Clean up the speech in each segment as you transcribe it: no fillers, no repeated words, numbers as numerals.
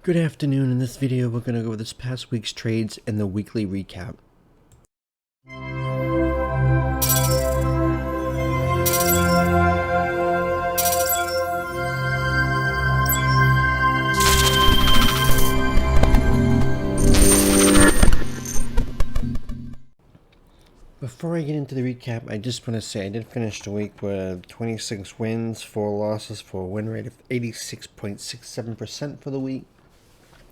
Good afternoon. In this video, we're going to go over this past week's trades and the weekly recap. Before I get into the recap, I just want to say I did finish the week with 26 wins, 4 losses for a win rate of 86.67% for the week.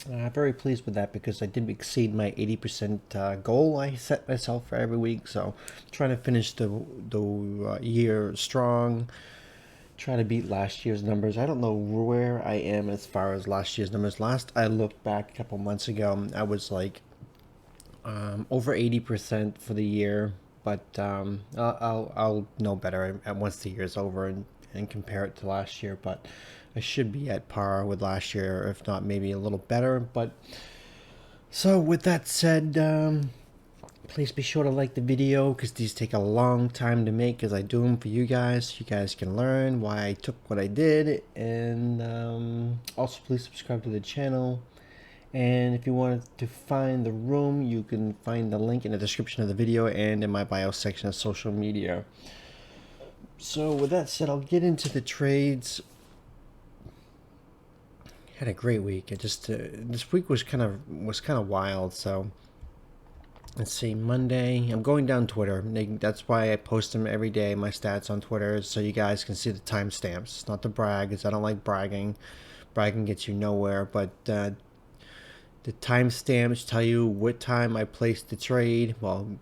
Very pleased with that because I did exceed my 80% goal I set myself for every week. So trying to finish the year strong, try to beat last year's numbers. I don't know where I am as far as last year's numbers. Last I looked back a couple months ago, I was like over 80% for the year, but I'll know better once the year's over and compare it to last year. But I should be at par with last year, if not maybe a little better. But so with that said, please be sure to like the video because these take a long time to make because I do them for you guys. You guys can learn why I took what I did, and also please subscribe to the channel. And if you wanted to find the room, you can find the link in the description of the video and in my bio section of social media. So with that said, I'll get into the trades. Had a great week. It just this week was kind of wild. So let's see. Monday, I'm going down Twitter. That's why I post them every day. My stats on Twitter, so you guys can see the timestamps. It's not to brag, because I don't like bragging. Bragging gets you nowhere. But the timestamps tell you what time I placed the trade. Well,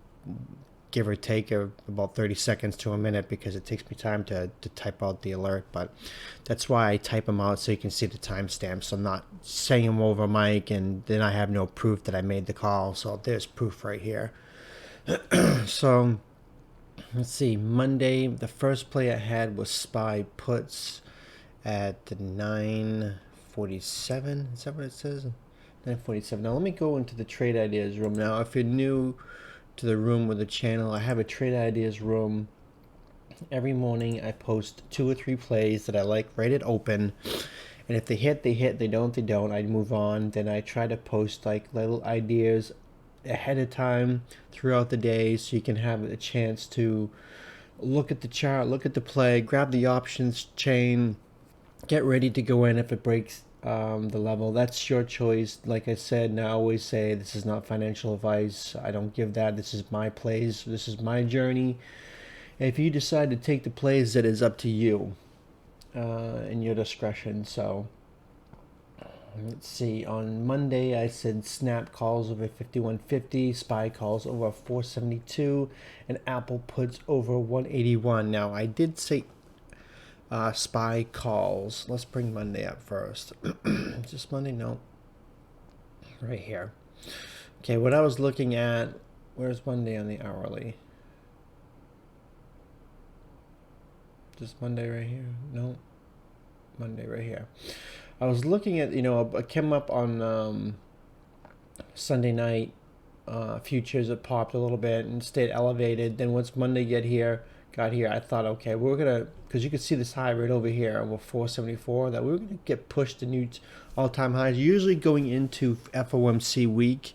give or take about 30 seconds to a minute because it takes me time to type out the alert. But that's why I type them out so you can see the timestamps. So I'm not saying them over mic and then I have no proof that I made the call. So there's proof right here. So let's see. Monday, the first play I had was SPY puts at 9:47. Is that what it says? 9:47. Now let me go into the trade ideas room. Now if you're new to the room with the channel, I have a trade ideas room. Every morning I post 2 or 3 plays that I like right at open, and if they hit, they hit. They don't, they don't. I move on. Then I try to post like little ideas ahead of time throughout the day so you can have a chance to look at the chart, look at the play, grab the options chain, get ready to go in if it breaks the level. That's your choice. Like I said, and I always say, this is not financial advice. I don't give that. This is my plays. This is my journey. If you decide to take the plays, that is up to you and your discretion. So let's see. On Monday, I said snap calls over 51.50, SPY calls over 472, and Apple puts over 181. Now I did say SPY calls. Let's bring Monday up first. Is this Monday? No. Right here. Okay, what I was looking at, where's Monday on the hourly? Is this Monday right here? No. Monday right here. I was looking at, I came up on Sunday night. Futures, it popped a little bit and stayed elevated. Then once Monday got here, I thought, okay, we're gonna, because you can see this high right over here over 474, that we were gonna get pushed to new all-time highs. Usually going into FOMC week,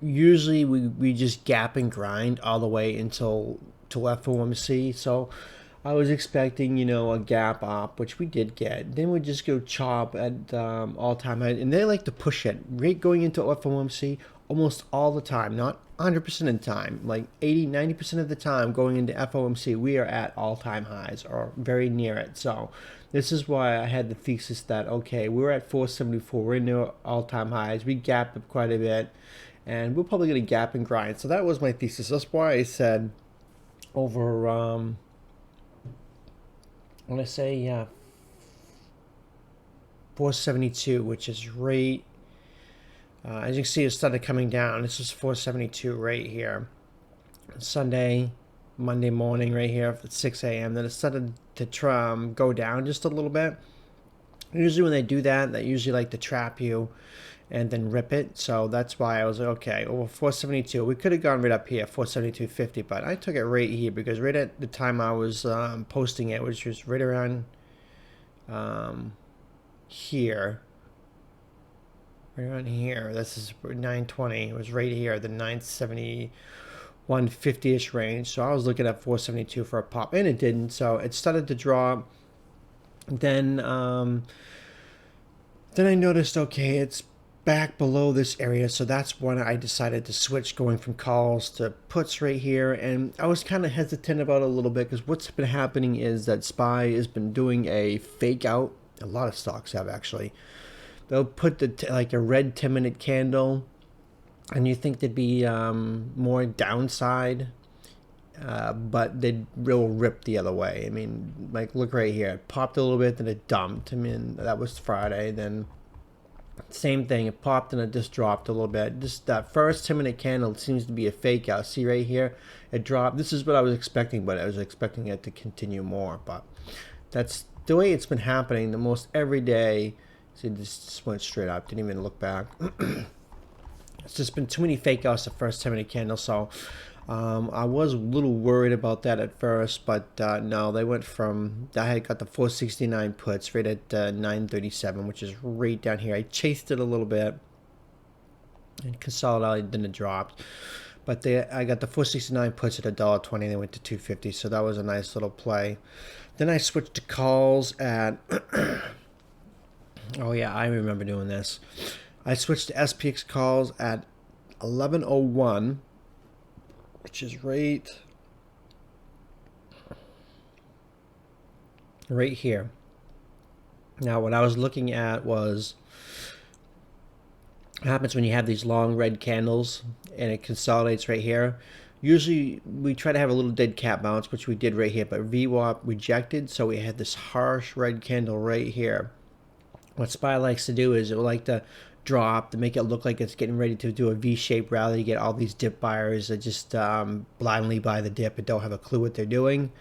usually we just gap and grind all the way until FOMC. So I was expecting, a gap up, which we did get. Then we just go chop at all-time high, and they like to push it right going into FOMC almost all the time, not 100% of the time, like 80-90% of the time going into FOMC, we are at all-time highs or very near it. So this is why I had the thesis that, okay, we're at 474, we're near all-time highs, we gapped up quite a bit, and we're probably going to gap and grind. So that was my thesis. That's why I said over, when I say 472, which is right, as you can see, it started coming down. This is 472 right here. Monday morning right here at 6 a.m. Then it started to go down just a little bit. Usually when they do that, they usually like to trap you and then rip it. So that's why I was like, okay, over 472. We could have gone right up here, 472.50, but I took it right here because right at the time I was posting it, which was right around here. Right around here. This is 920. It was right here, the 970, 150-ish range. So I was looking at 472 for a pop, and it didn't. So it started to drop. Then I noticed, okay, it's back below this area, so that's when I decided to switch, going from calls to puts right here. And I was kind of hesitant about it a little bit, because what's been happening is that SPY has been doing a fake out. A lot of stocks have, actually. They'll put like a red 10-minute candle, and you think there'd be more downside, but they'd real rip the other way. I mean, like, look right here. It popped a little bit, then it dumped. I mean, that was Friday. Then same thing. It popped and it just dropped a little bit. Just that first 10-minute candle seems to be a fake out. See right here? It dropped. This is what I was expecting, but I was expecting it to continue more. But that's the way it's been happening the most every day. See, this just went straight up. Didn't even look back. It's just been too many fake outs the first 10-minute candle. So I was a little worried about that at first, but no, they went from, I had got the 469 puts right at 937, which is right down here. I chased it a little bit and consolidated, then it dropped. But I got the 469 puts at $1.20. They went to 250, so that was a nice little play. Then I switched to calls at oh yeah, I remember doing this. I switched to SPX calls at 1101, which is right here. Now, what I was looking at was what happens when you have these long red candles and it consolidates right here. Usually we try to have a little dead cat bounce, which we did right here, but VWAP rejected, so we had this harsh red candle right here. What SPY likes to do is it would like to drop to make it look like it's getting ready to do a V-shaped rally. You get all these dip buyers that just blindly buy the dip and don't have a clue what they're doing.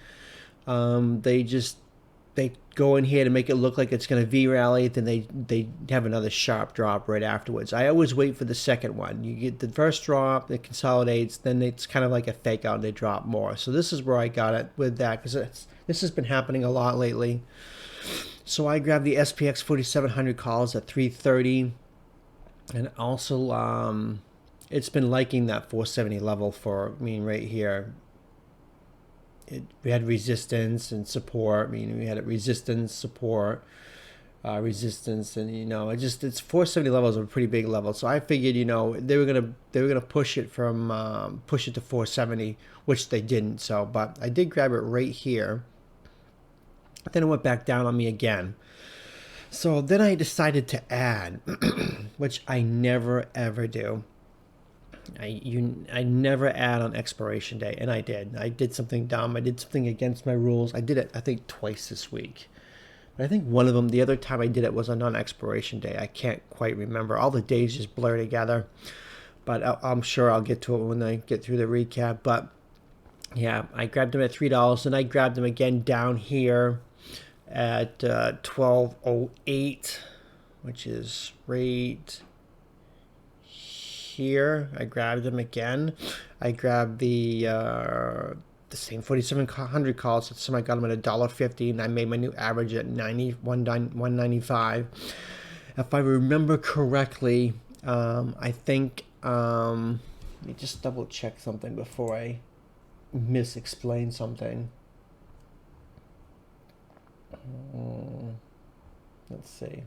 They go in here to make it look like it's going to V-rally, then they have another sharp drop right afterwards. I always wait for the second one. You get the first drop, it consolidates, then it's kind of like a fake out and they drop more. So this is where I got it with that, because this has been happening a lot lately. So I grabbed the SPX 4700 calls at 330, and also it's been liking that 470 level for, I mean, right here. We had resistance and support. I mean, we had resistance, support, resistance, and it's 470 levels are a pretty big level. So I figured, they were gonna push it from push it to 470, which they didn't. So, but I did grab it right here. Then it went back down on me again. So then I decided to add, which I never ever do. I never add on expiration day, and I did. I did something dumb. I did something against my rules. I did it, I think, twice this week. But I think one of them, the other time I did it was on non-expiration day. I can't quite remember. All the days just blur together. But I'm sure I'll get to it when I get through the recap. But yeah, I grabbed them at $3, and I grabbed them again down here at 1208, which is right here. I grabbed them again. I grabbed the same 4700 calls. So I got them at $1.50, and I made my new average at 195. If I remember correctly, I think let me just double check something before I misexplain something. Let's see.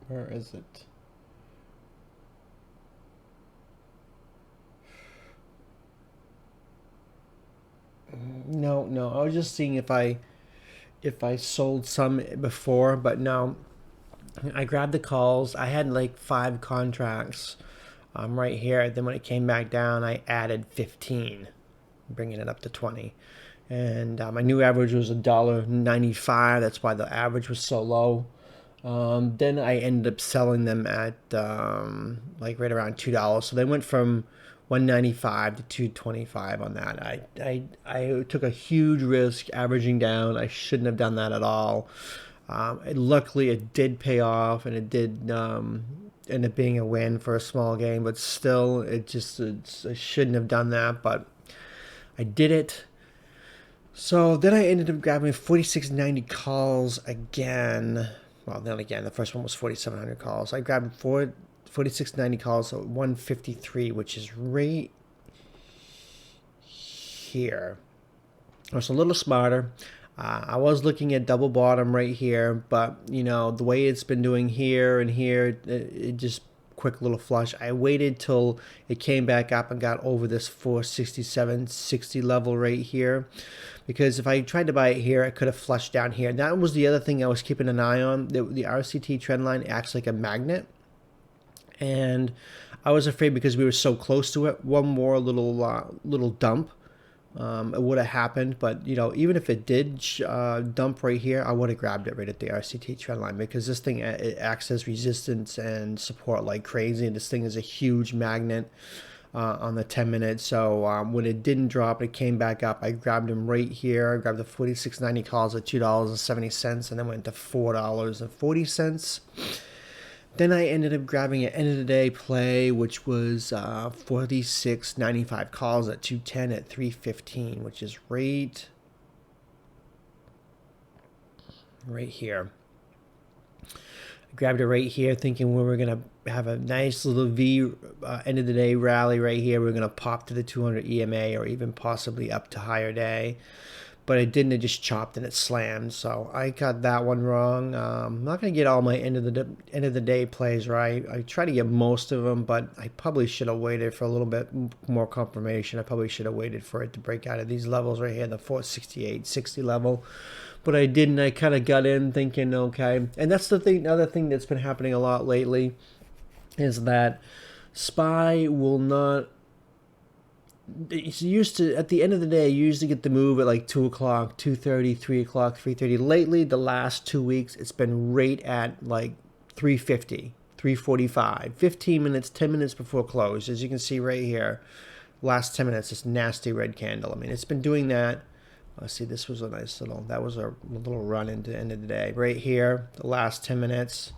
Where is it? No, I was just seeing if I sold some before, but no. I grabbed the calls. I had like 5 contracts right here. Then when it came back down, I added 15, bringing it up to 20. And my new average was $1.95. That's why the average was so low. Then I ended up selling them at like right around $2. So they went from 195 to 225 on that. I took a huge risk averaging down. I shouldn't have done that at all. Luckily, it did pay off, and it did end up being a win for a small game. But still, I shouldn't have done that. But I did it. So then I ended up grabbing 4690 calls again. Well, then again, the first one was 4700 calls. I grabbed 4690 calls at 153, which is right here. I was a little smarter. I was looking at double bottom right here, but you know, the way it's been doing here and here, it just quick little flush. I waited till it came back up and got over this 467.60 level right here, because if I tried to buy it here, I could have flushed down here. That was the other thing I was keeping an eye on. The RCT trend line acts like a magnet, and I was afraid because we were so close to it, one more little dump, it would have happened. But you know, even if it did dump right here, I would have grabbed it right at the RCT trend line, because this thing, it acts as resistance and support like crazy, and this thing is a huge magnet on the 10 minutes. So when it didn't drop, it came back up. I grabbed them right here. I grabbed the 4690 calls at $2.70, and then went to $4.40. Then I ended up grabbing an end of the day play, which was 46.95 calls at 210 at 315, which is right here. I grabbed it right here, thinking we were gonna have a nice little V end of the day rally right here. We're gonna pop to the 200 EMA or even possibly up to higher day. But it didn't. It just chopped and it slammed. So I got that one wrong. I'm not gonna get all my end of the day plays right. I try to get most of them, but I probably should have waited for a little bit more confirmation. I probably should have waited for it to break out of these levels right here, the 468.60 level. But I didn't. I kind of got in thinking, okay. And that's the thing. Another thing that's been happening a lot lately is that SPY will not. It's used to, at the end of the day, you usually get the move at like 2 o'clock, 2:30, 3 o'clock, 3:30. Lately, the last 2 weeks, it's been right at like 3:50, 3:45, 15 minutes, 10 minutes before close. As you can see right here, last 10 minutes, this nasty red candle. I mean, it's been doing that. Let's see, this was a nice little, that was a little run into the end of the day. Right here, the last 10 minutes.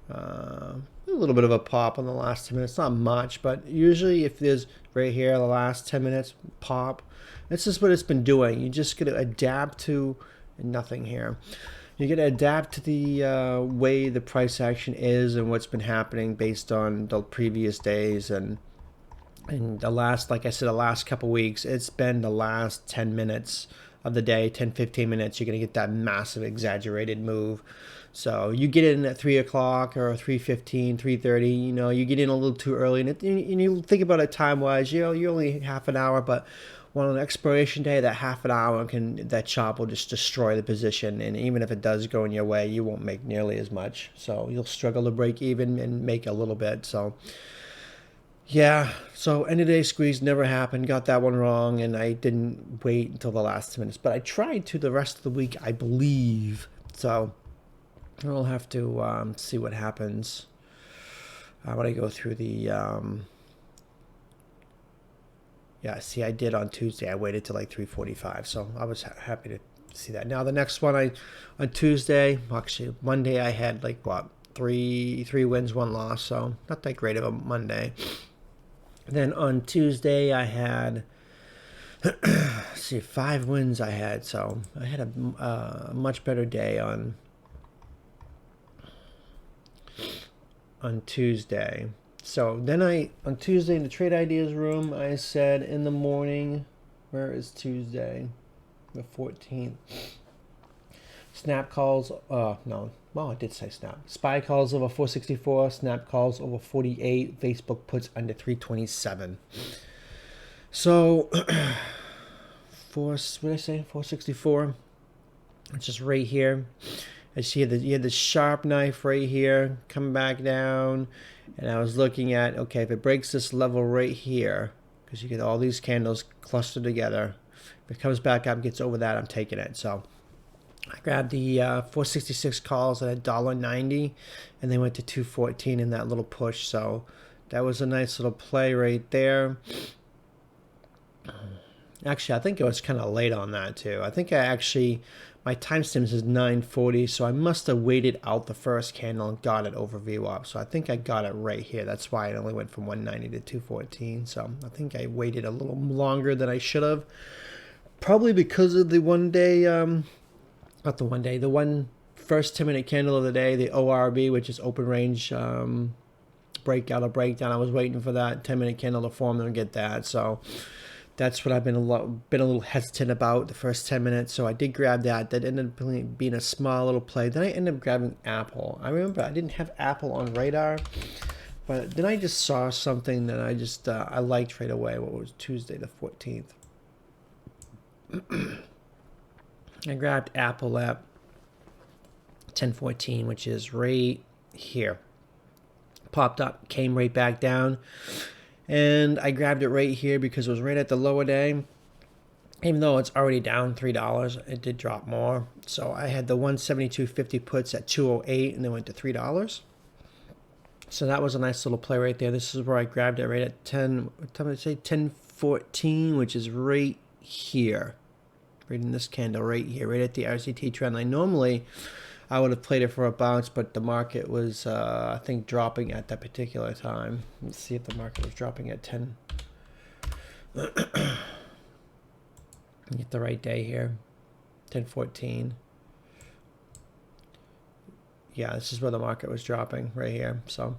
A little bit of a pop on the last 10 minutes, not much, but usually if there's right here the last 10 minutes pop, this is what it's been doing. You just got to adapt to nothing here. You got to adapt to the way the price action is and what's been happening based on the previous days, and the last, like I said, the last couple weeks, it's been the last 10 minutes of the day, 10-15 minutes, you're going to get that massive exaggerated move. So you get in at 3 o'clock or 3:15, 3:30, you know, you get in a little too early, and you think about it time-wise, you know, you're only half an hour, but on an expiration day, that half an hour that chop will just destroy the position, and even if it does go in your way, you won't make nearly as much. So you'll struggle to break even and make a little bit. So yeah, so end of day squeeze never happened. Got that one wrong, and I didn't wait until the last 2 minutes. But I tried to the rest of the week, I believe. So we'll have to see what happens when I go through the. Yeah, see, I did on Tuesday. I waited till like 3:45, so I was happy to see that. Now the next one, on Tuesday, actually Monday, I had like what, three wins, 1 loss, so not that great of a Monday. Then on Tuesday, I had, see, 5 wins I had, so I had a much better day on Tuesday. So then on Tuesday in the Trade Ideas room, I said in the morning, where is Tuesday? The 14th. Snap calls, no, well, I did say snap. SPY calls over 464, snap calls over 48, Facebook puts under 327. So, what did I say? 464. It's just right here. I see you had the sharp knife right here, coming back down, and I was looking at, okay, if it breaks this level right here, because you get all these candles clustered together, if it comes back up, gets over that, I'm taking it. So I grabbed the 466 calls at $1.90, and they went to 214 in that little push. So that was a nice little play right there. Actually, I think it was kind of late on that too. I think my timestamp is 9:40, so I must have waited out the first candle and got it over VWAP. So I think I got it right here. That's why it only went from 190 to 214. So I think I waited a little longer than I should have. probably because of the one day, not the one day, the one first 10-minute candle of the day, the ORB, which is open range breakout or breakdown. I was waiting for that 10-minute candle to form and get that. So that's what I've been a little hesitant about the first 10 minutes. So I did grab that. That ended up being a small little play. Then I ended up grabbing Apple. I remember I didn't have Apple on radar, but then I just saw something that I just I liked right away. What was Tuesday the 14th? I grabbed Apple at 10:14, which is right here. Popped up, came right back down, and I grabbed it right here because it was right at the lower day. Even though it's already down $3, it did drop more. So I had the 172.50 puts at 208, and then went to $3. So that was a nice little play right there. This is where I grabbed it right at what time did I say? 10:14, which is right here. Right in this candle right here, right at the RCT trend line. Normally, I would have played it for a bounce, but the market was, I think, dropping at that particular time. Let's see if the market was dropping at 10. Get the right day here. 10:14. Yeah, this is where the market was dropping right here. So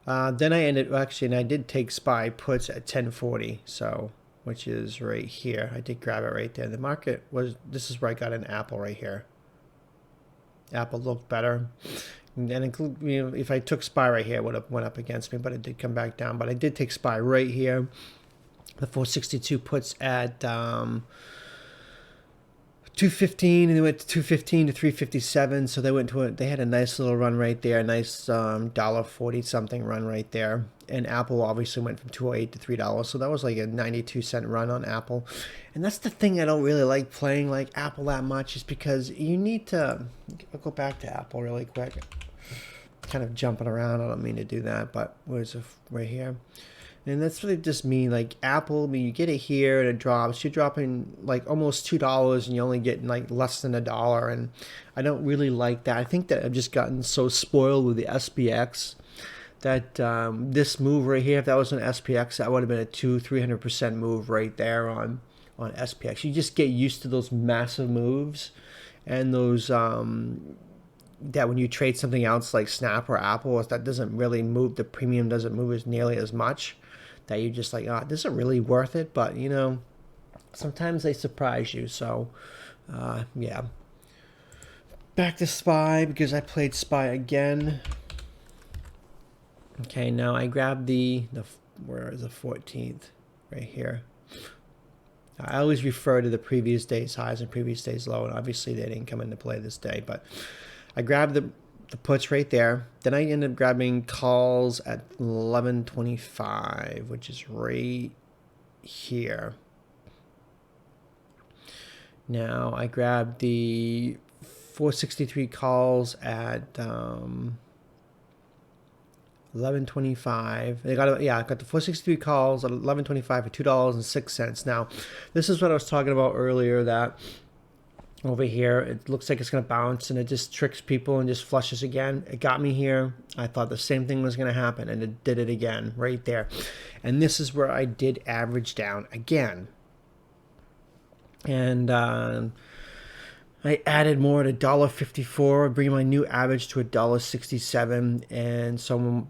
then I ended, actually, and I did take SPY puts at 10:40. So, which is right here. I did grab it right there. The market was, this is where I got an Apple right here. Apple looked better, and if I took SPY right here, it would have went up against me, but it did come back down. But I did take SPY right here. The 462 puts at 215, and they went to 215 to 357. So they had a nice little run right there, a nice $1.40 something run right there. And Apple obviously went from 208 to $3. So that was like a 92-cent run on Apple. And that's the thing I don't really like playing like Apple that much, is because you need to, I'll go back to Apple really quick. Kind of jumping around. I don't mean to do that, but where's it right here? And that's really just me, like Apple, I mean, you get it here and it drops. You're dropping like almost $2 and you're only getting like less than $1. And I don't really like that. I think that I've just gotten so spoiled with the SPX that this move right here, if that was an SPX, that would have been a 200-300% move right there on SPX. You just get used to those massive moves, and those that when you trade something else like Snap or Apple, that doesn't really move, the premium doesn't move as nearly as much, that you just like, oh, this isn't really worth it. But you know, sometimes they surprise you. So yeah, back to SPY, because I played SPY again. Okay, now I grabbed where is the 14th? Right here. I always refer to the previous day's highs and previous day's low, and obviously they didn't come into play this day, but I grabbed the puts right there. Then I ended up grabbing calls at 11:25, which is right here. Now I grabbed the 463 calls at 11:25. I got the 463 calls at 11:25 for $2.06. Now, this is what I was talking about earlier, that over here it looks like it's going to bounce and it just tricks people and just flushes again. It got me here. I thought the same thing was going to happen, and it did it again right there. And this is where I did average down again. And I added more at $1.54, bringing my new average to $1.67, and so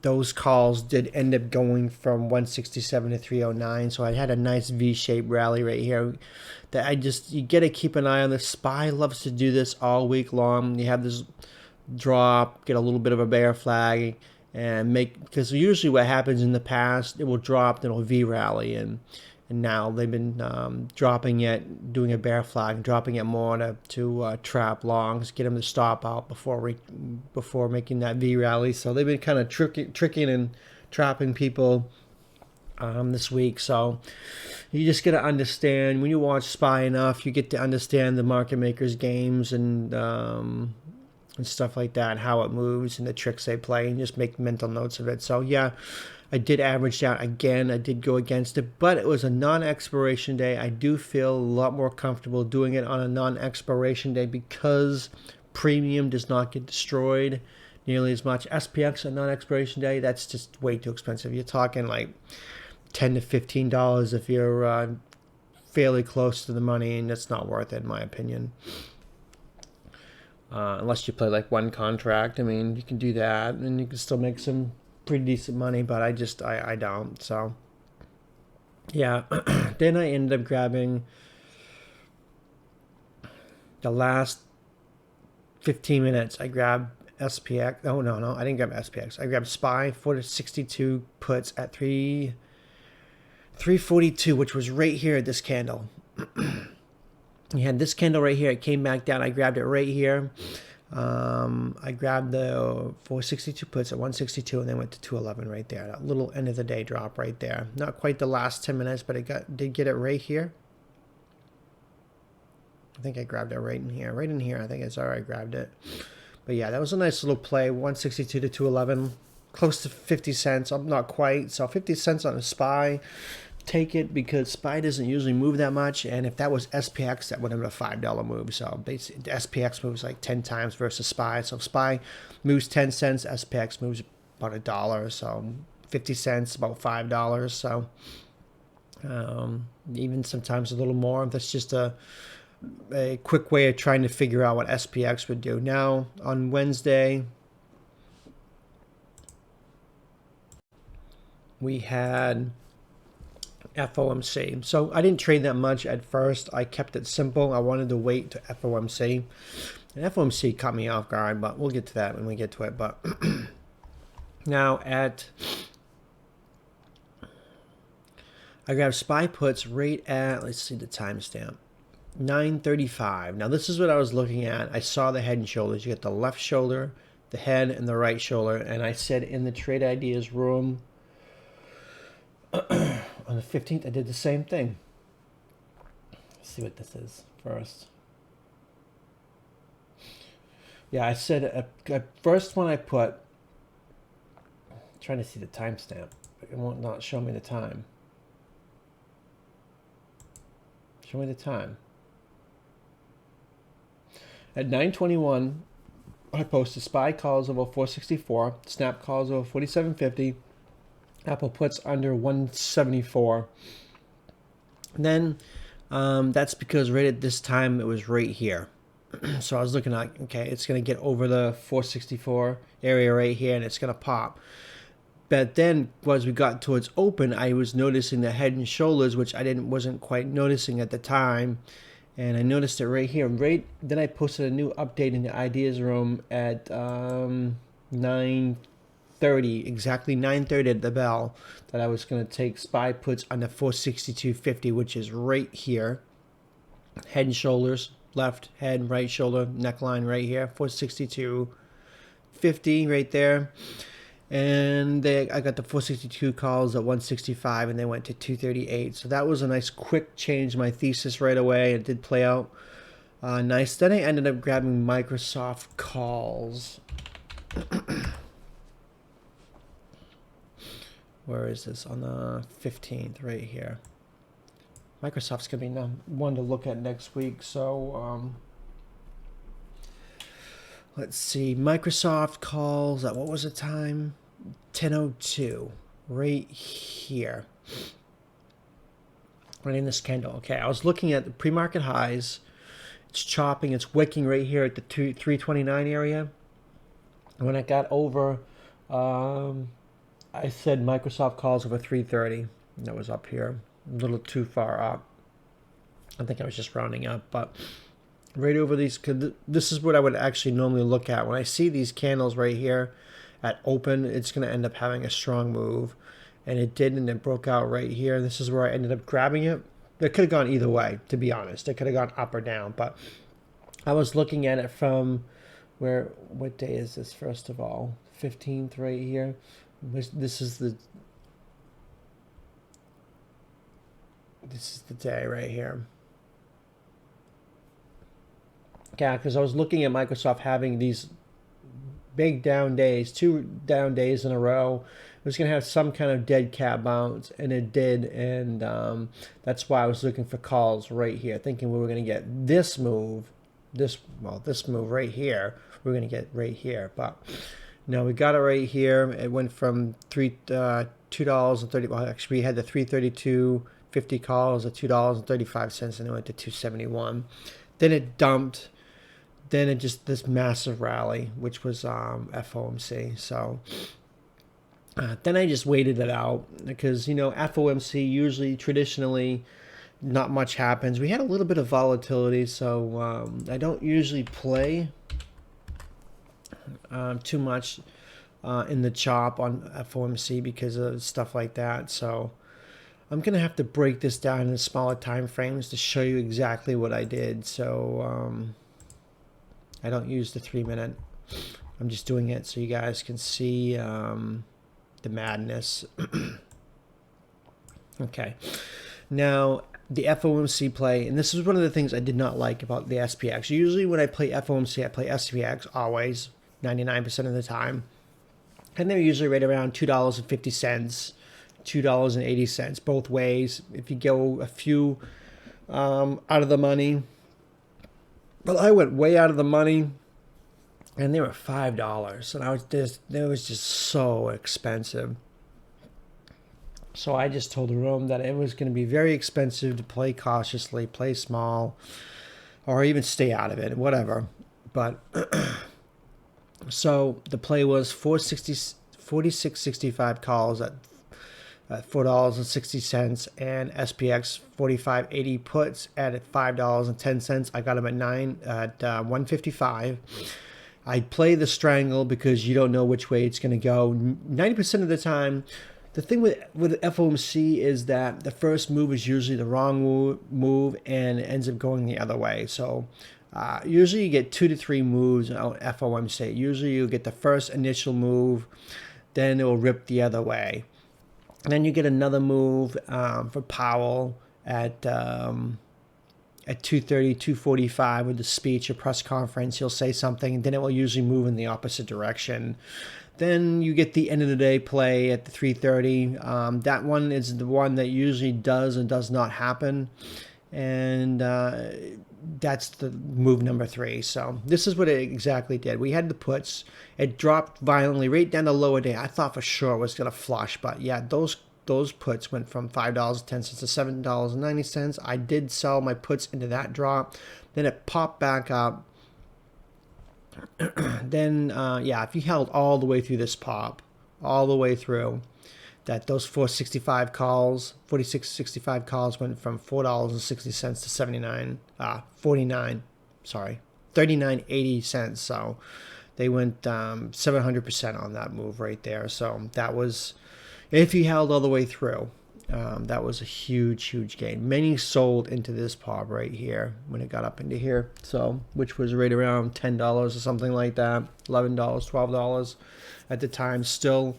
those calls did end up going from 167 to 309. So I had a nice V-shaped rally right here. That you got to keep an eye on. The SPY loves to do this all week long. You have this drop, get a little bit of a bear flag, and because usually what happens in the past, it will drop, then it'll V-rally, and now they've been dropping it, doing a bear flag, dropping it more to trap longs, get them to stop out before making that V rally. So they've been kind of tricking and trapping people this week. So you just got to understand, when you watch SPY enough, you get to understand the market makers' games and stuff like that, how it moves and the tricks they play, and just make mental notes of it. So yeah, I did average down again. I did go against it, but it was a non-expiration day. I do feel a lot more comfortable doing it on a non-expiration day because premium does not get destroyed nearly as much. SPX on non-expiration day, that's just way too expensive. You're talking like $10 to $15 if you're fairly close to the money, and that's not worth it in my opinion. Unless you play like one contract. I mean, you can do that and you can still make some pretty decent money, but I don't. So yeah, then I ended up grabbing the last 15 minutes. I grabbed SPX. Oh, no, I didn't grab SPX. I grabbed SPY 462 puts at 342, which was right here at this candle. You had this candle right here. It came back down. I grabbed it right here. I grabbed the 462 puts at 162 and then went to 211 right there. That little end of the day drop right there. Not quite the last 10 minutes, but it did get it right here. I think I grabbed it right in here. Right in here. I think it's alright. I grabbed it. But yeah, that was a nice little play. 162 to 211. Close to 50 cents. I'm not quite. So 50 cents on a SPY. Take it because SPY doesn't usually move that much, and if that was SPX, that would have been a $5 move. So basically, the SPX moves like 10 times versus SPY. So if SPY moves 10 cents, SPX moves about $1. So 50 cents, about $5. So even sometimes a little more. That's just a quick way of trying to figure out what SPX would do. Now on Wednesday, we had FOMC. So I didn't trade that much at first. I kept it simple. I wanted to wait to FOMC. And FOMC caught me off guard, but we'll get to that when we get to it. But now I grabbed SPY puts right at, let's see the timestamp, 9:35. Now this is what I was looking at. I saw the head and shoulders. You get the left shoulder, the head, and the right shoulder. And I said in the trade ideas room, on the 15th, I did the same thing. Let's see what this is first. Yeah, I said first one I put, I'm trying to see the timestamp. It won't not show me the time. Show me the time. At 9:21, I posted SPY calls over 464, snap calls over 47.50. Apple puts under 174. And then that's because right at this time it was right here. So I was looking at, okay, it's going to get over the 464 area right here and it's going to pop. But then as we got towards open, I was noticing the head and shoulders, which I wasn't quite noticing at the time. And I noticed it right here. Right then I posted a new update in the ideas room at 9:30, exactly 9:30 at the bell, that I was going to take SPY puts on the 462.50, which is right here. Head and shoulders, left head, right shoulder, neckline right here, 462.50 right there. And I got the 462 calls at 165 and they went to 238. So that was a nice quick change my thesis right away. It did play out nice. Then I ended up grabbing Microsoft calls. Where is this? On the 15th, right here. Microsoft's going to be one to look at next week. So let's see. Microsoft calls at, what was the time? 10:02. Right here. Right in this candle. Okay, I was looking at the pre-market highs. It's chopping. It's wicking right here at the 329 area. When I got over, I said Microsoft calls over 330. That was up here. A little too far up. I think I was just rounding up, but right over these, this is what I would actually normally look at. When I see these candles right here at open, it's going to end up having a strong move. And it did, and it broke out right here. This is where I ended up grabbing it. It could have gone either way, to be honest. It could have gone up or down, but I was looking at it from where, what day is this, first of all? 15th right here. This is the day right here. Yeah, because I was looking at Microsoft having these big down days, 2 down days in a row. It was going to have some kind of dead cat bounce, and it did, and that's why I was looking for calls right here, thinking we were going to get this move, this move right here. We're going to get right here, but Now we got it right here. It went from $2.30. Well, actually, we had the 332.50 calls at $2.35, and it went to 271. Then it dumped. Then it just this massive rally, which was FOMC. So then I just waited it out because FOMC usually traditionally not much happens. We had a little bit of volatility, so I don't usually play too much in the chop on FOMC because of stuff like that. So I'm gonna have to break this down in smaller time frames to show you exactly what I did. So I don't use the 3-minute. I'm just doing it so you guys can see the madness. Okay, now the FOMC play, and this is one of the things I did not like about the SPX. Usually when I play FOMC, I play SPX always, 99% of the time. And they're usually right around $2.50, $2.80, both ways. If you go a few out of the money. But I went way out of the money, and they were $5, and it was just so expensive. So I just told the room that it was going to be very expensive to play cautiously, play small, or even stay out of it, whatever. But so the play was 46.65 calls at $4.60, and SPX 45.80 puts at $5.10. I got them at 155. I play the strangle because you don't know which way it's going to go. 90% of the time, the thing with FOMC is that the first move is usually the wrong move and it ends up going the other way. So usually you get 2 to 3 moves out FOMC. Usually you get the first initial move, then it will rip the other way. And then you get another move for Powell at 2:30, 2:45 with the speech or press conference. He'll say something, and then it will usually move in the opposite direction. Then you get the end of the day play at the 3:30. That one is the one that usually does and does not happen. And that's the move number 3. So this is what it exactly did. We had the puts. It dropped violently right down to lower day. I thought for sure it was going to flush. But yeah, those puts went from $5.10 to $7.90. I did sell my puts into that drop. Then it popped back up. Then, yeah, if you held all the way through this pop, all the way through, that those 46.65 calls went from $4.60 to 39.80 So they went 700% on that move right there. So that was, if you held all the way through, that was a huge gain. Many sold into this pop right here when it got up into here. So, which was right around $10 or something like that, $11, $12 at the time. Still,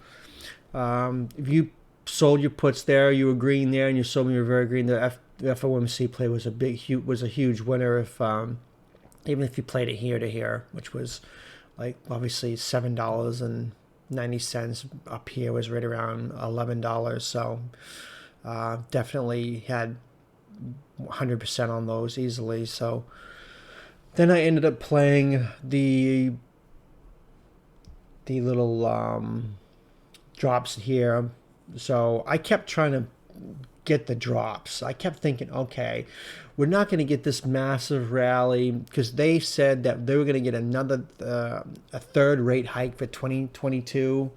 if you sold your puts there, you were green there, and you sold me, you were very green. The FOMC play was a huge winner. If even if you played it here to here, which was like obviously $7.90 up here was right around $11. So definitely had 100% on those easily. So then I ended up playing the little drops here. So I kept trying to get the drops. I kept thinking, okay, we're not going to get this massive rally because they said that they were going to get another a third rate hike for 2022.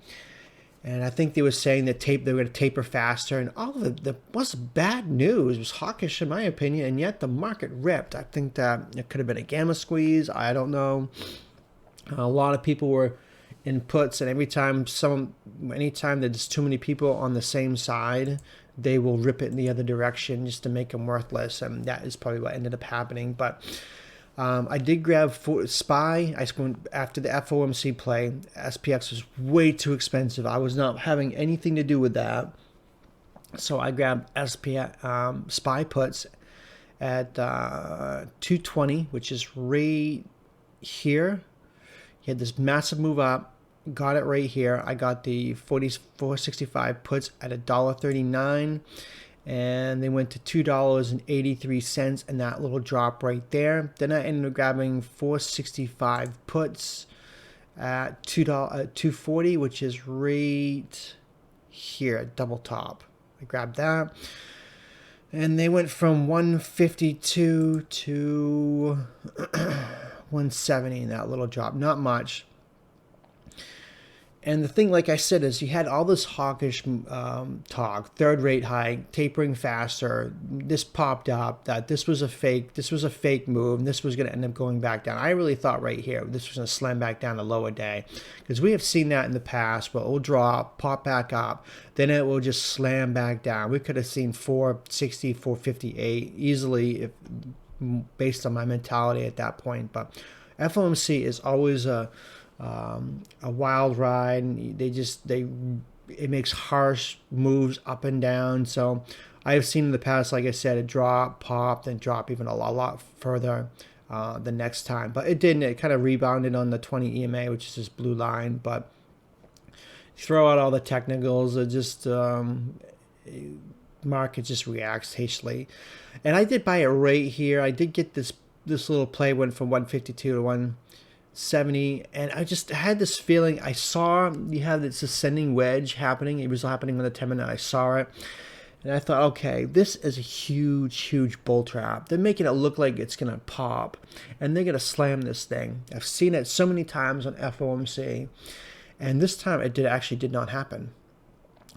And I think they were saying that they were going to taper faster, and all of it was bad news. It was hawkish in my opinion, and yet the market ripped. I think that it could have been a gamma squeeze. I don't know. A lot of people were in puts, and anytime there's too many people on the same side, they will rip it in the other direction just to make them worthless, and that is probably what ended up happening. But I did grab SPY. I went after the FOMC play. SPX was way too expensive. I was not having anything to do with that. So I grabbed SPY puts at 220, which is right here. He had this massive move up. Got it right here. I got the 44.65 puts at $1.39. And they went to $2.83 and that little drop right there. Then I ended up grabbing 465 puts at $2.40, which is right here at double top. I grabbed that. And they went from 152 to 170 in that little drop. Not much. And the thing, like I said, is you had all this hawkish talk, third rate hike, tapering faster. This popped up that this was a fake move, and this was going to end up going back down. I really thought right here this was going to slam back down the lower day, because we have seen that in the past, but it will drop, pop back up, then it will just slam back down. We could have seen 460, 458 easily, if based on my mentality at that point. But FOMC is always a wild ride. It makes harsh moves up and down. So I've seen in the past, like I said, it drop, pop, then drop even a lot further the next time. But it didn't. It kind of rebounded on the 20 EMA, which is this blue line. But throw out all the technicals, it just market just reacts hastily. And I did buy it right here. I did get this little play, went from 152 to 170, and I just had this feeling. I saw you have this ascending wedge happening. It was happening on the 10-minute. I saw it, and I thought, okay, this is a huge bull trap. They're making it look like it's gonna pop, and they're gonna slam this thing. I've seen it so many times on FOMC, and this time it actually did not happen.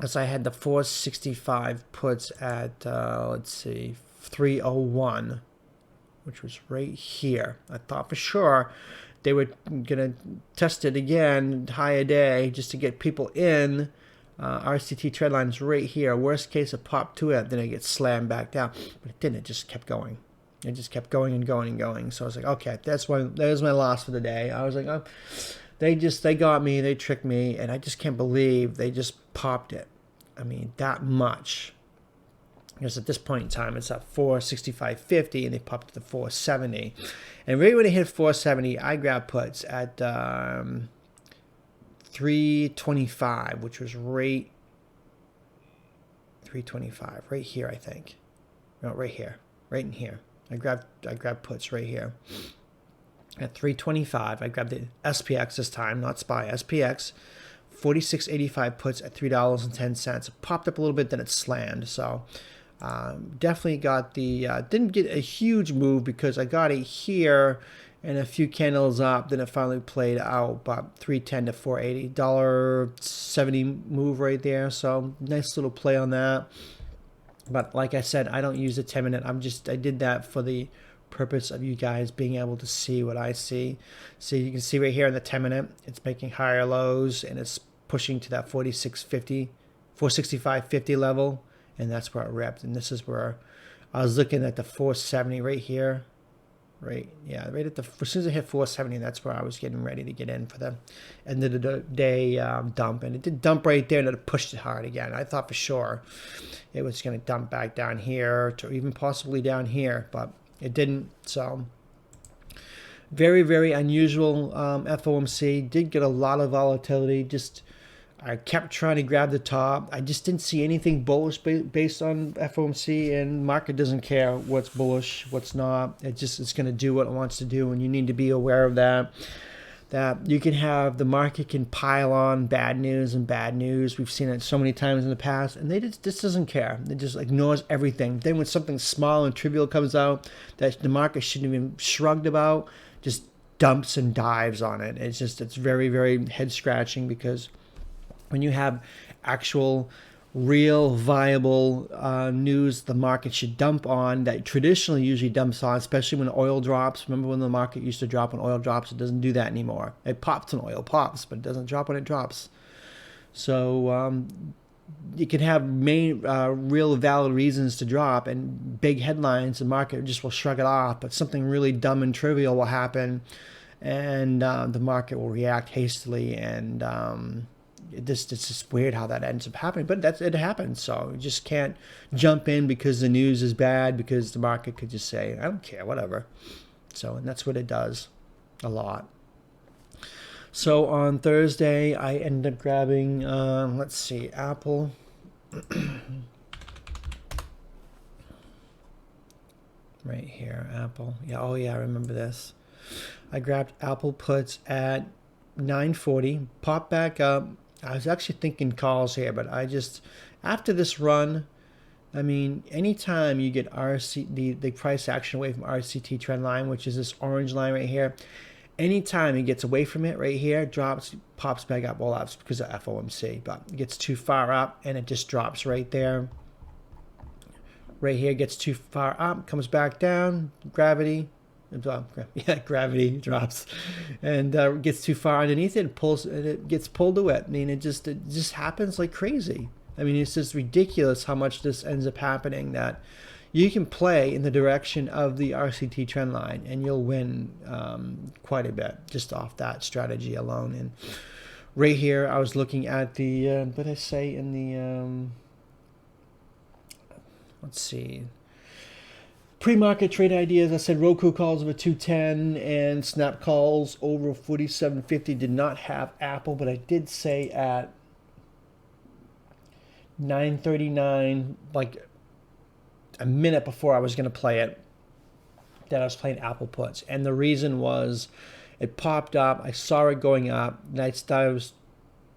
As I had the 465 puts at let's see, 301, which was right here. I thought for sure they were going to test it again, higher day, just to get people in. RCT trend line is right here. Worst case, it popped to it, then it gets slammed back down. But it didn't. It just kept going. It just kept going and going and going. So I was like, okay, that was my loss for the day. I was like, oh, they got me, they tricked me, and I just can't believe they just popped it. I mean, that much. Because at this point in time, it's at 465.50, and they popped to the 470. And right when it hit 470, I grabbed puts at 325, which was right 325, right here, I think. No, right here, right in here. I grabbed puts right here at 325. I grabbed the SPX this time, not SPY, SPX. 46.85 puts at $3.10. It popped up a little bit, then it slammed. So definitely got the didn't get a huge move because I got it here and a few candles up, then it finally played out. But 310 to 480, $1.70 move right there. So nice little play on that. But like I said, I don't use the 10-minute. I did that for the purpose of you guys being able to see what I see. So you can see right here in the 10-minute, it's making higher lows and it's pushing to that 465.50 level, and that's where it ripped. And this is where I was looking at the 470 right here. Right at the, as soon as I hit 470, that's where I was getting ready to get in for the end of the day dump. And it did dump right there, and it pushed it hard again. I thought for sure it was going to dump back down here to even possibly down here, but it didn't. So very unusual FOMC. Did get a lot of volatility. I kept trying to grab the top. I just didn't see anything bullish based on FOMC, and market doesn't care what's bullish, what's not. It's going to do what it wants to do, and you need to be aware of that. That you can have, the market can pile on bad news and bad news. We've seen it so many times in the past, and just doesn't care. It just ignores everything. Then when something small and trivial comes out that the market shouldn't even shrugged about, just dumps and dives on it. It's very head scratching, because when you have actual, real, viable news the market should dump on, that traditionally usually dumps on, especially when oil drops. Remember when the market used to drop when oil drops? It doesn't do that anymore. It pops when oil pops, but it doesn't drop when it drops. So you can have real valid reasons to drop and big headlines. The market just will shrug it off, but something really dumb and trivial will happen, and the market will react hastily, and it's just weird how that ends up happening, but it happens. So you just can't jump in because the news is bad, because the market could just say, I don't care, whatever. So, and that's what it does a lot. So on Thursday, I ended up grabbing, let's see, Apple. Right here, Apple. Yeah, oh yeah, I remember this. I grabbed Apple puts at 940, popped back up. I was actually thinking calls here, but I just, after this run, I mean, anytime you get the price action away from RCT trend line, which is this orange line right here, anytime it gets away from it right here, drops, pops back up. Well, that's because of FOMC, but it gets too far up and it just drops right there. Right here gets too far up, comes back down, gravity. Yeah, gravity drops, and gets too far underneath it, and pulls, and it gets pulled away. I mean, it just happens like crazy. I mean, it's just ridiculous how much this ends up happening, that you can play in the direction of the RCT trend line and you'll win quite a bit just off that strategy alone. And right here, I was looking at the, what did I say in the, let's see, pre-market trade ideas. I said Roku calls over 210 and Snap calls over 47.50. Did not have Apple, but I did say at 9:39, like a minute before I was going to play it, that I was playing Apple puts. And the reason was it popped up. I saw it going up. And I was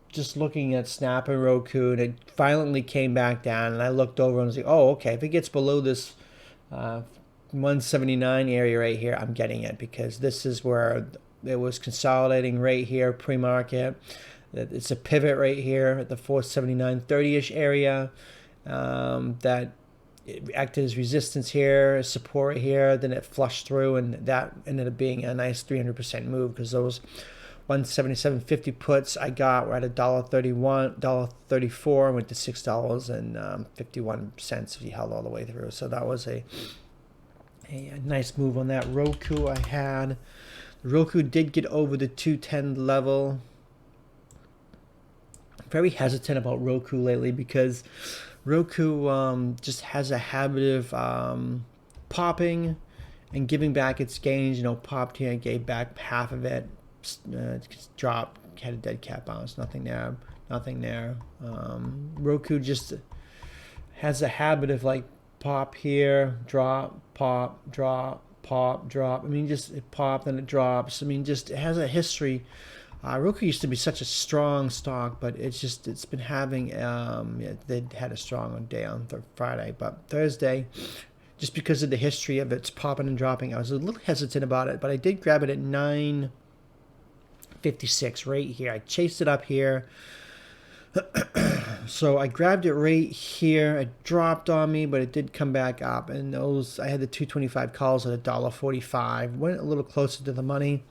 just looking at Snap and Roku, and it violently came back down. And I looked over and was like, oh, okay, if it gets below this 179 area right here, I'm getting it, because this is where it was consolidating right here pre-market. It's a pivot right here at the 479.30-ish area that it acted as resistance here, support here, then it flushed through, and that ended up being a nice 300% move, because those 177.50 puts I got were at $1.31, $1.34, went to $6.51 if you held all the way through. So that was a nice move on that. Roku I had. Roku did get over the 210 level. Very hesitant about Roku lately, because Roku just has a habit of popping and giving back its gains. You know, popped here and gave back half of it. Dropped, had a dead cat bounce, nothing there, nothing there. Roku just has a habit of like pop here, drop, pop, drop, pop, drop. I mean, just it popped and it drops. I mean, just it has a history. Roku used to be such a strong stock, but it's been having, they had a strong day on Friday, but Thursday, just because of the history of its popping and dropping, I was a little hesitant about it, but I did grab it at 9.56 right here. I chased it up here. So I grabbed it right here. It dropped on me, but it did come back up. And those, I had the 225 calls at $1.45. Went a little closer to the money.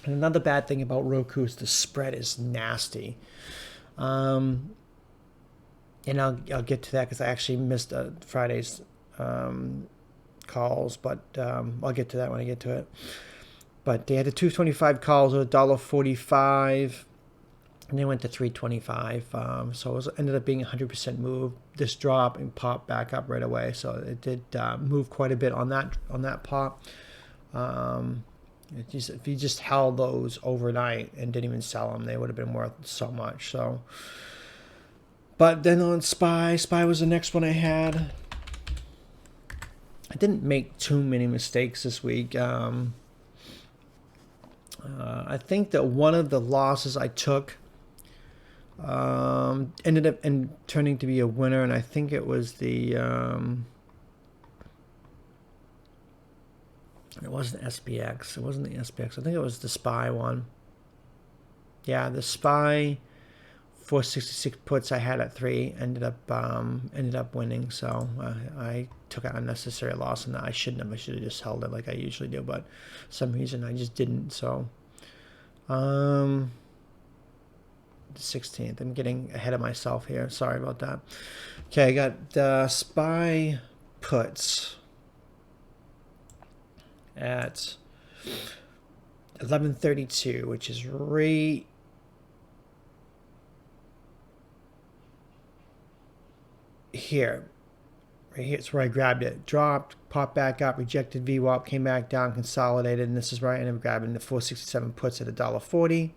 And another bad thing about Roku is the spread is nasty. And I'll get to that because I actually missed Friday's calls, but I'll get to that when I get to it. But they had the 225 calls at $1.45, and they went to 325. So it ended up being a 100% move. This drop and pop back up right away. So it did move quite a bit on that pop. If you just held those overnight and didn't even sell them, they would have been worth so much. So, but then on SPY was the next one I had. I didn't make too many mistakes this week. I think that one of the losses I took ended up turning to be a winner, and I think it was the it wasn't SPX. It wasn't the SPX. I think it was the SPY one. Yeah, the SPY 466 puts I had at 3 ended up winning. So I took an unnecessary loss on that. I shouldn't have. I should have just held it like I usually do, but for some reason I just didn't. So the 16th. I'm getting ahead of myself here. Sorry about that. Okay, I got the SPY puts at 11:32, which is right here. Right here, it's where I grabbed it. Dropped, popped back up, rejected VWAP, came back down, consolidated, and this is where I ended up grabbing the 467 puts at $1.40.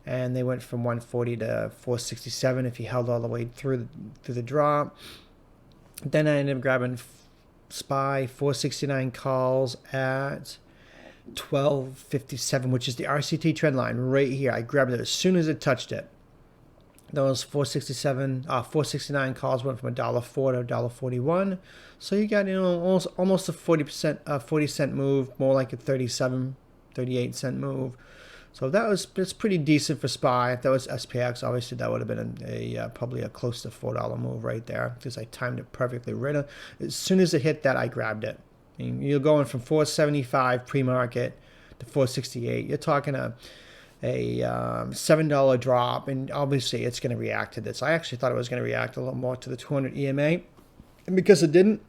And they went from 140 to 467 if you held all the way through the drop. Then I ended up grabbing SPY 469 calls at 1257, which is the RCT trend line right here. I grabbed it as soon as it touched it. Those 469 calls went from $1.04 to $1.41. So you got, almost a 40 cent move, more like a 38 cent move. So it's pretty decent for SPY. If that was SPX, obviously that would have been probably a close to $4 move right there, because I timed it perfectly. Right as soon as it hit that, I grabbed it. I mean, you're going from 475 pre-market to 468. You're talking a $7 drop, and obviously it's going to react to this. I actually thought it was going to react a little more to the 200 EMA, and because it didn't,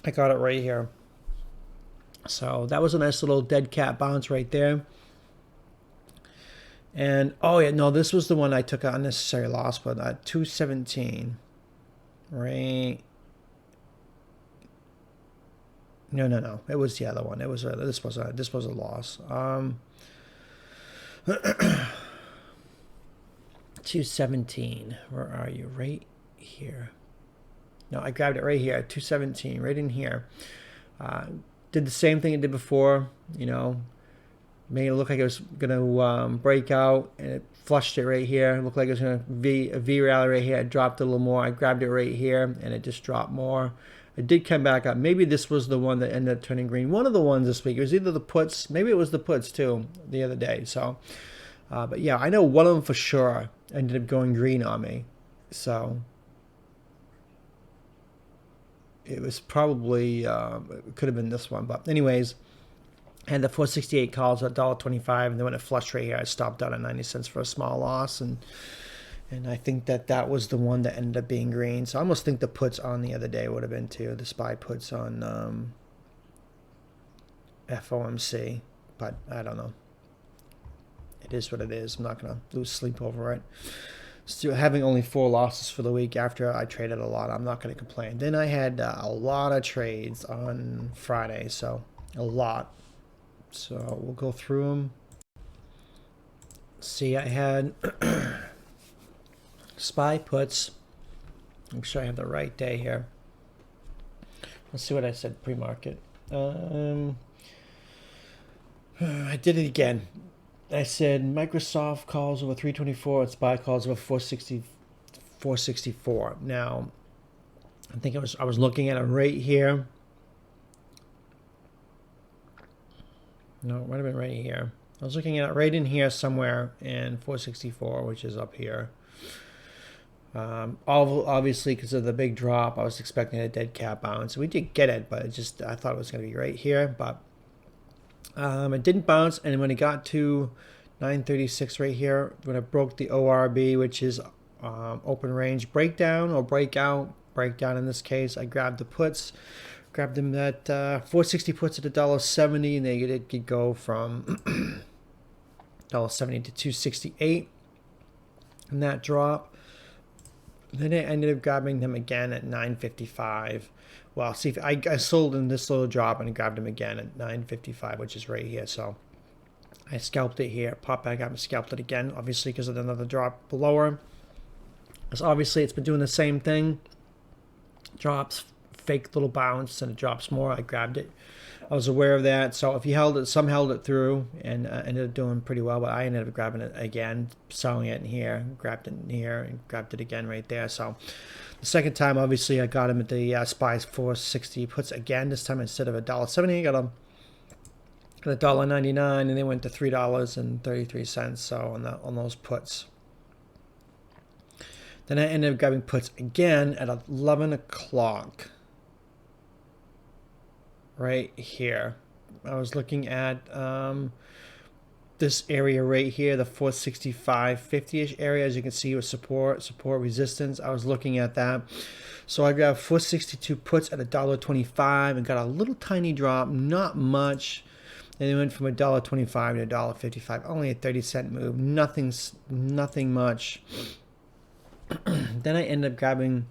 I got it right here. So that was a nice little dead cat bounce right there. And oh yeah, no, this was the one I took an unnecessary loss, but 217, right? No, it was the other one. It was this was a loss. 217. Where are you? Right here. No, I grabbed it right here. 217, right in here. Did the same thing it did before. Made it look like it was gonna break out, and it flushed it right here. It looked like it was gonna a V rally right here. I dropped it a little more. I grabbed it right here, and it just dropped more. It did come back up. Maybe this was the one that ended up turning green. One of the ones this week. It was either the puts. Maybe it was the puts too the other day. So, but yeah, I know one of them for sure ended up going green on me. So it was probably it could have been this one. But anyways, I had the 468 calls at $1.25, and then when it flushed right here, I stopped out at 90 cents for a small loss, and I think that was the one that ended up being green. So I almost think the puts on the other day would have been too. The SPY puts on FOMC, but I don't know. It is what it is. I'm not going to lose sleep over it. Still having only 4 losses for the week after I traded a lot, I'm not going to complain. Then I had a lot of trades on Friday, so a lot. So we'll go through them. See, I had SPY puts. Make sure I have the right day here. Let's see what I said pre-market. I did it again. I said Microsoft calls over 324 and SPY calls over 464. Now, I think I was looking at it right here. No, it might have been right here. I was looking at it right in here somewhere in 464, which is up here. Obviously, because of the big drop, I was expecting a dead cat bounce. We did get it, but I thought it was going to be right here. But it didn't bounce, and when it got to 936 right here, when it broke the ORB, which is open range breakdown or breakout, in this case, I grabbed the puts. Grabbed them at 460 puts at $1.70, and they could go from $1.70 to 268 in that drop. Then I ended up grabbing them again at 955. Well, see, if I sold in this little drop and grabbed them again at 955, which is right here. So I scalped it here, popped back up and scalped it again, obviously because of another drop lower. So obviously it's been doing the same thing. Drops, fake little bounce, and it drops more. I grabbed it. I was aware of that. So if you held it, some held it through and ended up doing pretty well, but I ended up grabbing it again, selling it in here, grabbed it in here, and grabbed it again right there. So the second time, obviously, I got him at the SPY's 460 puts again. This time, instead of $1.70, I got him at $1.99, and they went to $3.33. So on those puts. Then I ended up grabbing puts again at 11 o'clock. Right here. I was looking at this area right here, the 465.50-ish area. As you can see, with support, resistance. I was looking at that. So I grabbed 462 puts at $1.25 and got a little tiny drop, not much. And it went from $1.25 to $1.55. Only a 30-cent move. Nothing much. Then I ended up grabbing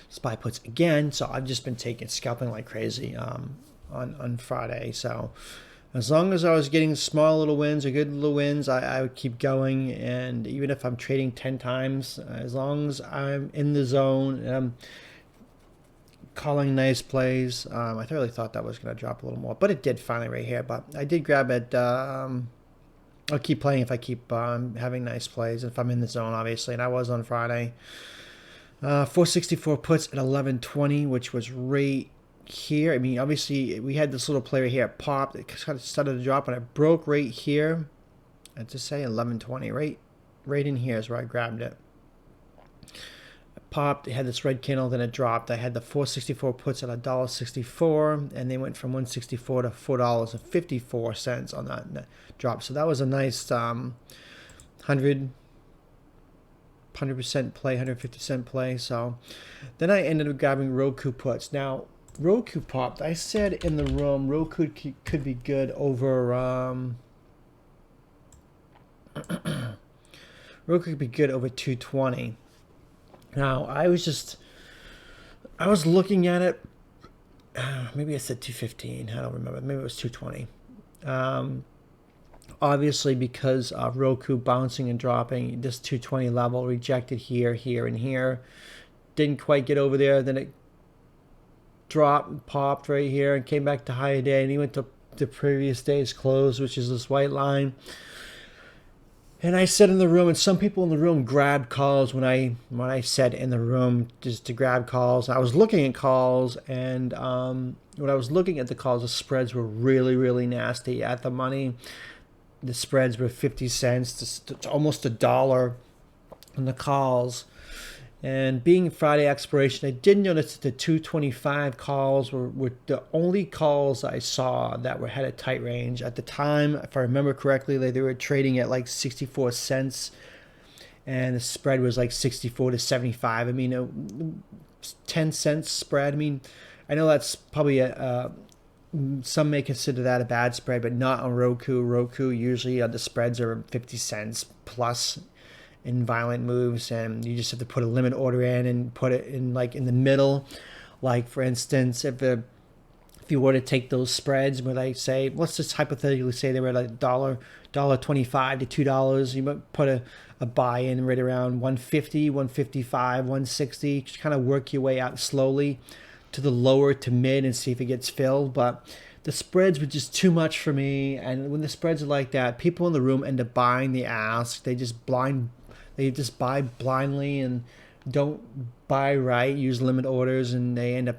SPY puts again, so I've just been scalping like crazy on Friday. So as long as I was getting small little wins or good little wins, I would keep going. And even if I'm trading 10 times, as long as I'm in the zone and I'm calling nice plays. I really thought that was going to drop a little more, but it did finally right here. But I did grab it. I'll keep playing if I keep having nice plays, if I'm in the zone, obviously, and I was on Friday. 464 puts at 1120, which was right here. I mean, obviously, we had this little play right here. It popped. It kind of started to drop, and it broke right here. I'd just say 1120, right in here is where I grabbed it. It popped. It had this red candle, then it dropped. I had the 464 puts at $1.64, and they went from $1.64 to $4.54 on that drop. So that was a nice 100% play, 150-cent play. So then I ended up grabbing Roku puts. Now, Roku popped. I said in the room, Roku could be good over... Roku could be good over 220. Now, I was looking at it. Maybe I said 215. I don't remember. Maybe it was 220. Obviously, because of Roku bouncing and dropping, this 220 level rejected here, here, and here. Didn't quite get over there. Then it dropped and popped right here and came back to higher day. And he went to the previous day's close, which is this white line. And I said in the room, and some people in the room grabbed calls when I said in the room just to grab calls. I was looking at calls, and when I was looking at the calls, the spreads were really, really nasty. At the money, the spreads were 50 cents to almost $1 on the calls. And being Friday expiration, I did notice that the 225 calls were the only calls I saw that had a tight range. At the time, if I remember correctly, they were trading at like 64 cents, and the spread was like 64 to 75. I mean, 10 cents spread. I mean, I know that's probably some may consider that a bad spread, but not on Roku. Roku, usually the spreads are 50 cents plus in violent moves, and you just have to put a limit order in and put it in like in the middle. Like for instance, if you were to take those spreads, where they say, let's just hypothetically say they were like $1.25 to $2, you might put a buy in right around 150, 155, 160. Just kind of work your way out slowly to the lower to mid and see if it gets filled. But the spreads were just too much for me, and when the spreads are like that, people in the room end up buying the ask. They just buy blindly and don't buy right, use limit orders, and they end up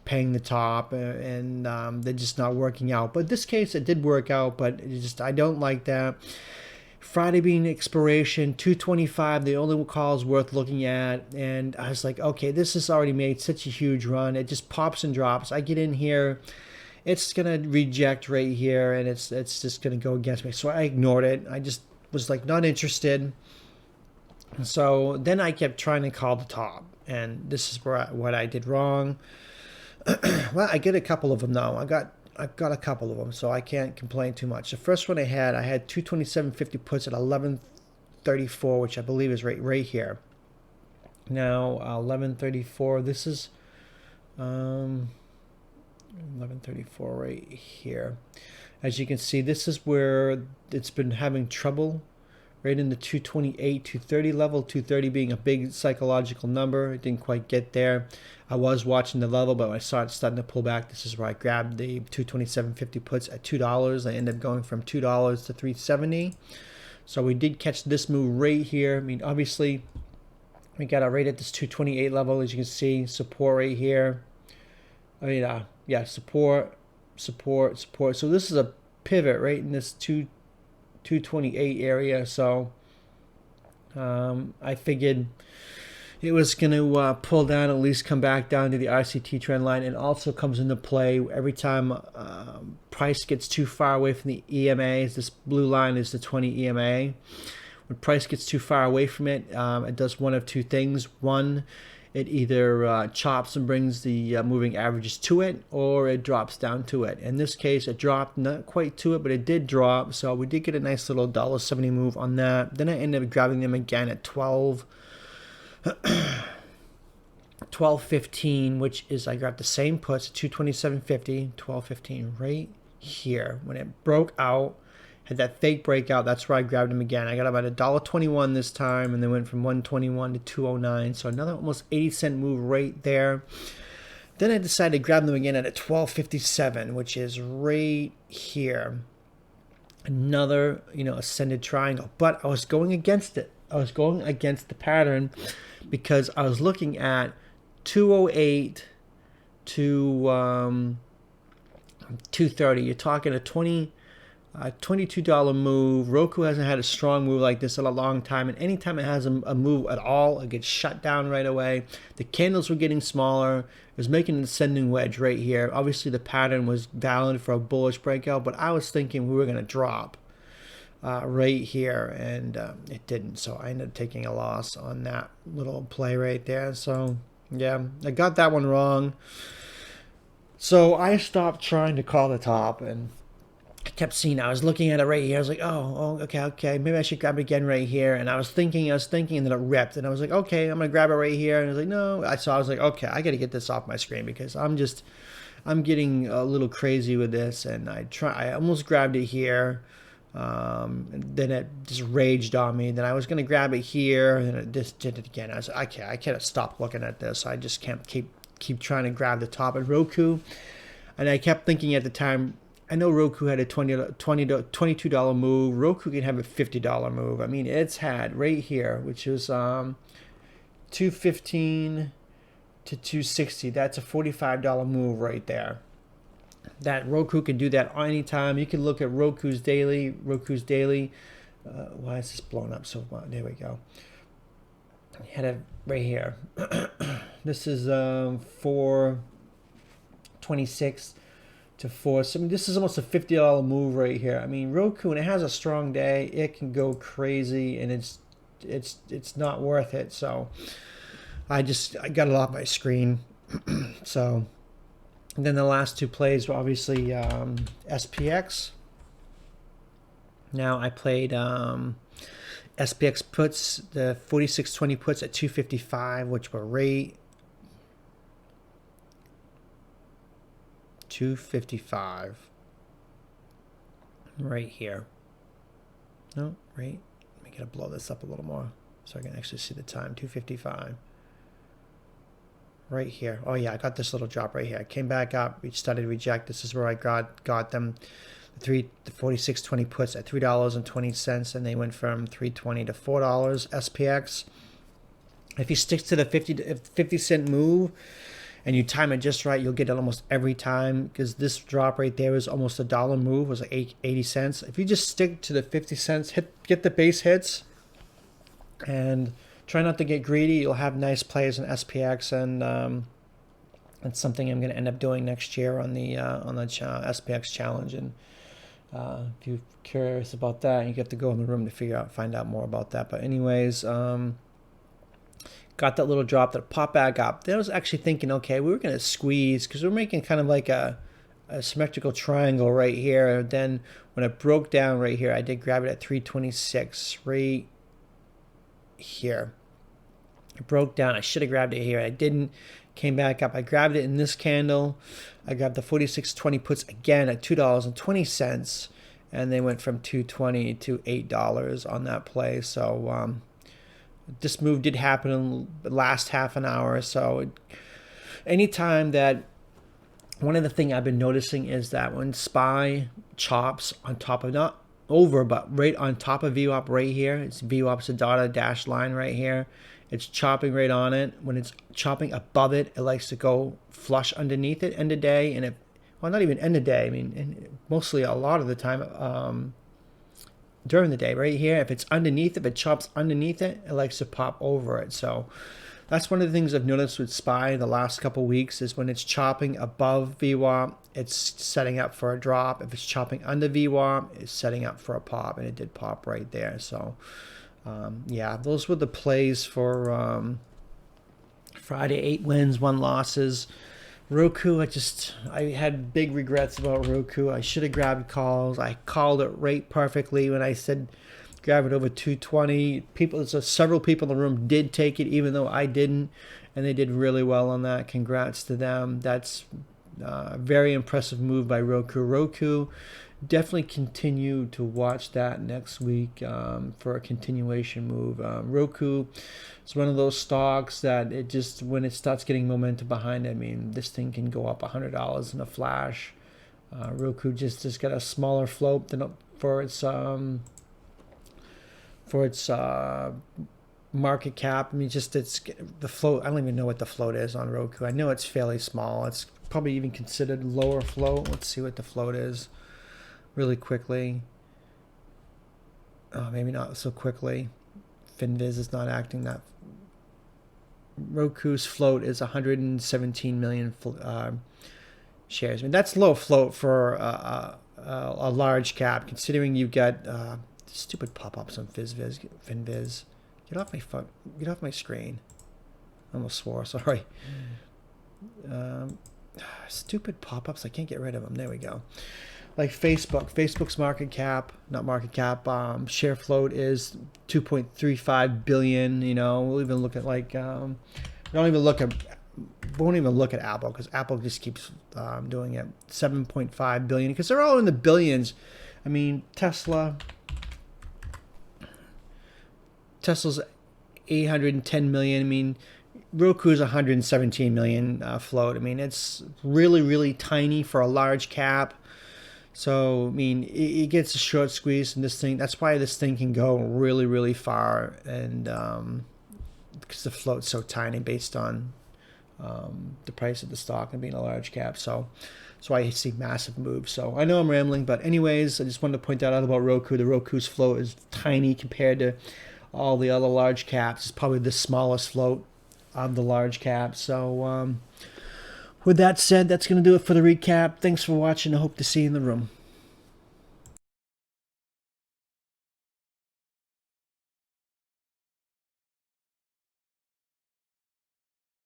paying the top, and they're just not working out. But in this case, it did work out, but I don't like that. Friday being expiration, 225, the only calls worth looking at, and I was like, okay, this has already made such a huge run. It just pops and drops. I get in here, it's gonna reject right here, and it's just gonna go against me. So I ignored it. I just was like not interested. So then I kept trying to call the top, and this is what I did wrong. Well, I get a couple of them now. I've got a couple of them, so I can't complain too much. The first one I had 227.50 puts at 11.34, which I believe is right here. Now 11.34. This is 11.34 right here. As you can see, this is where it's been having trouble. Right in the 228, 230 level, 230 being a big psychological number. It didn't quite get there. I was watching the level, but when I saw it starting to pull back, this is where I grabbed the 227.50 puts at $2. I ended up going from $2 to $3.70. So we did catch this move right here. I mean, obviously, we got it right at this 228 level. As you can see, support right here. I mean, yeah, support. So this is a pivot right in this 228 area. So I figured it was going to pull down, at least come back down to the RCT trend line, and also comes into play every time price gets too far away from the EMAs. This blue line is the 20 EMA. When price gets too far away from it, it does one of two things. One, it either chops and brings the moving averages to it, or it drops down to it. In this case, it dropped not quite to it, but it did drop. So we did get a nice little $1.70 move on that. Then I ended up grabbing them again at 12.15, which is I grabbed the same puts at 227.50, 12.15 right here. When it broke out, had that fake breakout, that's where I grabbed them again. I got about $1.21 this time, and they went from 121 to 209. So another almost 80-cent move right there. Then I decided to grab them again at a 1257, which is right here. Another, ascended triangle. But I was going against it. I was going against the pattern because I was looking at 208 to 230. You're talking a $22 move. Roku hasn't had a strong move like this in a long time, and anytime it has a move at all, it gets shut down right away. The candles were getting smaller. It was making an ascending wedge right here. Obviously, the pattern was valid for a bullish breakout, but I was thinking we were going to drop right here, and it didn't. So I ended up taking a loss on that little play right there. So yeah, I got that one wrong. So I stopped trying to call the top, and I kept seeing, I was looking at it right here. I was like, oh, okay. Maybe I should grab it again right here. And I was thinking, and then it ripped. And I was like, okay, I'm going to grab it right here. And I was like, no. So I was like, okay, I got to get this off my screen because I'm getting a little crazy with this. And I almost grabbed it here. And then it just raged on me. Then I was going to grab it here. And it just did it again. I was like, okay, I can't stop looking at this. I just can't keep trying to grab the top of Roku. And I kept thinking at the time, I know Roku had a $22 move. Roku can have a $50 move. I mean, it's had right here, which is 215 to 260. That's a $45 move right there. That Roku can do that anytime. You can look at Roku's daily. Why is this blown up so much? There we go. I had it right here. This is 426 to 4. So I mean, this is almost a $50 move right here. I mean, Roku, when it has a strong day, it can go crazy, and it's not worth it. So I got it off my screen. So and then the last two plays were obviously SPX. Now I played SPX puts, the 4620 puts at 255, which were right 255 right here. No, right. Let me gotta blow this up a little more so I can actually see the time. 255 right here. Oh yeah, I got this little drop right here. I came back up, we started to reject. This is where I got them. The 4620 puts at $3.20, and they went from $3.20 to $4 SPX. If you stick to the 50 cent move and you time it just right, you'll get it almost every time, because this drop right there is almost a dollar move, was like 80 cents. If you just stick to the 50 cents, get the base hits and try not to get greedy, you'll have nice plays in SPX, and it's something I'm going to end up doing next year on the SPX challenge. And if you're curious about that, you have to go in the room to find out more about that. But anyways, got that little drop that popped back up. Then I was actually thinking, okay, we were going to squeeze because we're making kind of like a symmetrical triangle right here. And then when it broke down right here, I did grab it at 326 right here. It broke down. I should have grabbed it here. I didn't. Came back up. I grabbed it in this candle. I grabbed the 4620 puts again at $2.20, and they went from $2.20 to $8 on that play. So this move did happen in the last half an hour. So anytime that, one of the things I've been noticing is that when SPY chops on top of, not over, but right on top of VWAP right here, it's VWAP's a dotted dashed line right here. It's chopping right on it. When it's chopping above it, it likes to go flush underneath it end of day. And well, not even end of day. I mean, mostly a lot of the time during the day right here. If it's underneath, if it chops underneath it, it likes to pop over it. So that's one of the things I've noticed with SPY the last couple of weeks is when it's chopping above VWAP, it's setting up for a drop. If it's chopping under VWAP, it's setting up for a pop. And it did pop right there. So yeah, those were the plays for Friday. 8 wins, 1 losses. Roku, I had big regrets about Roku. I should have grabbed calls. I called it right perfectly when I said grab it over 220. Several people in the room did take it, even though I didn't, and they did really well on that. Congrats to them. That's a very impressive move by Roku. Roku definitely continue to watch that next week for a continuation move. Roku is one of those stocks that it just, when it starts getting momentum behind it, I mean, this thing can go up $100 in a flash. Roku just got a smaller float than for its market cap. I mean, just it's the float. I don't even know what the float is on Roku. I know it's fairly small. It's probably even considered lower float. Let's see what the float is really quickly. Maybe not so quickly. Finviz is not acting that. Roku's float is 117 million shares. I mean, that's low float for a large cap, considering you've got stupid pop-ups on Finviz. Get off my screen. I almost swore. Sorry. Stupid pop-ups. I can't get rid of them. There we go. Like Facebook's share float is 2.35 billion. You know, we'll even look at like won't even look at Apple, because Apple just keeps doing it. 7.5 billion, because they're all in the billions. I mean, Tesla's 810 million. I mean, Roku's 117 million float. I mean, it's really, really tiny for a large cap. So, I mean, it gets a short squeeze in this thing. That's why this thing can go really, really far. And because the float's so tiny based on the price of the stock and being a large cap. So that's why I see massive moves. So I know I'm rambling, but anyways, I just wanted to point that out about Roku. The Roku's float is tiny compared to all the other large caps. It's probably the smallest float of the large caps. So with that said, that's going to do it for the recap. Thanks for watching. I hope to see you in the room.